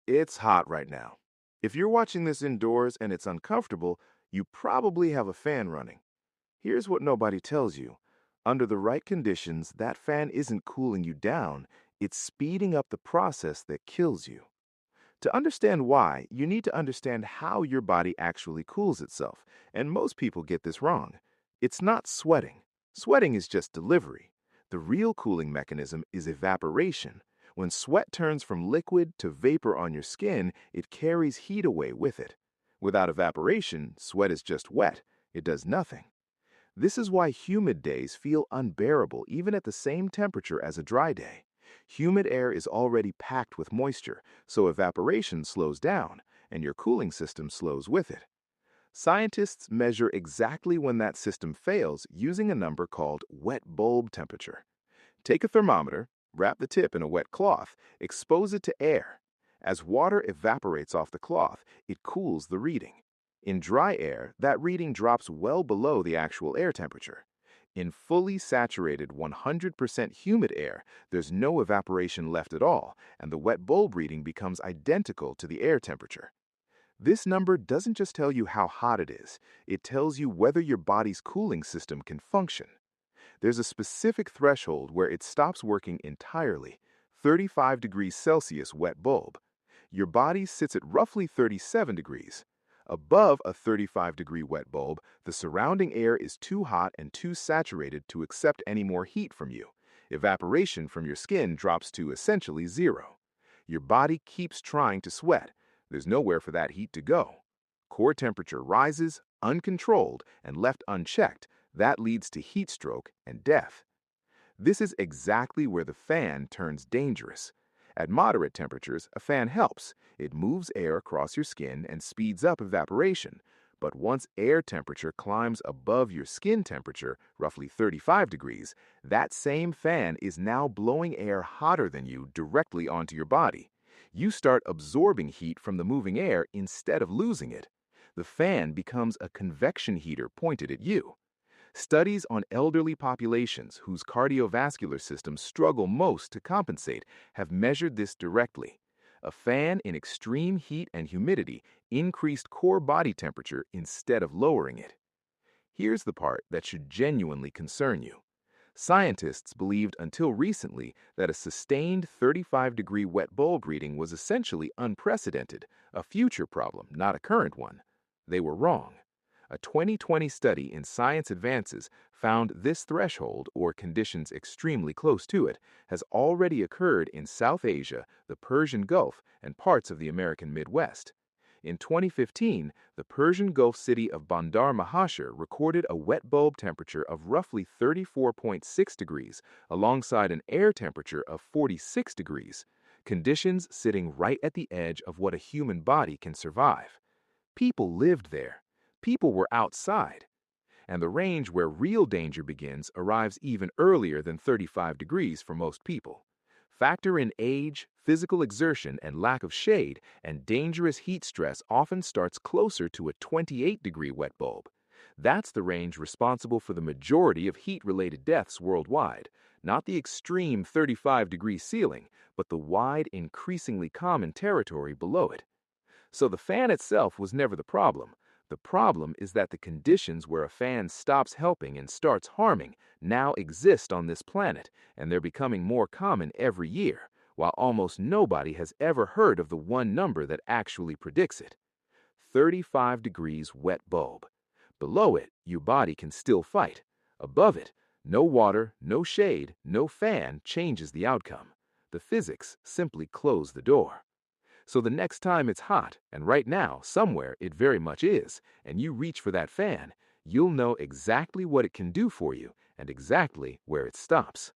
It's hot right now. If you're watching this indoors and it's uncomfortable, you probably have a fan running. Here's what nobody tells you. Under the right conditions, that fan isn't cooling you down, it's speeding up the process that kills you. To understand why, you need to understand how your body actually cools itself, and most people get this wrong. It's not sweating. Sweating is just delivery. The real cooling mechanism is evaporation. When sweat turns from liquid to vapor on your skin, it carries heat away with it. Without evaporation, sweat is just wet. It does nothing. This is why humid days feel unbearable even at the same temperature as a dry day. Humid air is already packed with moisture, so evaporation slows down, and your cooling system slows with it. Scientists measure exactly when that system fails using a number called wet bulb temperature. Take a thermometer, wrap the tip in a wet cloth, expose it to air. As water evaporates off the cloth, it cools the reading. In dry air, that reading drops well below the actual air temperature. In fully saturated 100% humid air, there's no evaporation left at all, and the wet bulb reading becomes identical to the air temperature. This number doesn't just tell you how hot it is, it tells you whether your body's cooling system can function. There's a specific threshold where it stops working entirely, 35 degrees Celsius wet bulb. Your body sits at roughly 37 degrees. Above a 35-degree wet bulb, the surrounding air is too hot and too saturated to accept any more heat from you. Evaporation from your skin drops to essentially zero. Your body keeps trying to sweat. There's nowhere for that heat to go. Core temperature rises, uncontrolled, and left unchecked. That leads to heat stroke and death. This is exactly where the fan turns dangerous. At moderate temperatures, a fan helps. It moves air across your skin and speeds up evaporation. But once air temperature climbs above your skin temperature, roughly 35 degrees, that same fan is now blowing air hotter than you directly onto your body. You start absorbing heat from the moving air instead of losing it. The fan becomes a convection heater pointed at you. Studies on elderly populations whose cardiovascular systems struggle most to compensate have measured this directly. A fan in extreme heat and humidity increased core body temperature instead of lowering it. Here's the part that should genuinely concern you. Scientists believed until recently that a sustained 35-degree wet bulb reading was essentially unprecedented, a future problem, not a current one. They were wrong. A 2020 study in Science Advances found this threshold, or conditions extremely close to it, has already occurred in South Asia, the Persian Gulf, and parts of the American Midwest. In 2015, the Persian Gulf city of Bandar Mahashar recorded a wet bulb temperature of roughly 34.6 degrees, alongside an air temperature of 46 degrees, conditions sitting right at the edge of what a human body can survive. People lived there. People were outside. And the range where real danger begins arrives even earlier than 35 degrees for most people. Factor in age, physical exertion, and lack of shade, and dangerous heat stress often starts closer to a 28-degree wet bulb. That's the range responsible for the majority of heat-related deaths worldwide, not the extreme 35-degree ceiling, but the wide, increasingly common territory below it. So the fan itself was never the problem. The problem is that the conditions where a fan stops helping and starts harming now exist on this planet, and they're becoming more common every year, while almost nobody has ever heard of the one number that actually predicts it. 35 degrees wet bulb. Below it, your body can still fight. Above it, no water, no shade, no fan changes the outcome. The physics simply close the door. So the next time it's hot, and right now, somewhere it very much is, and you reach for that fan, you'll know exactly what it can do for you and exactly where it stops.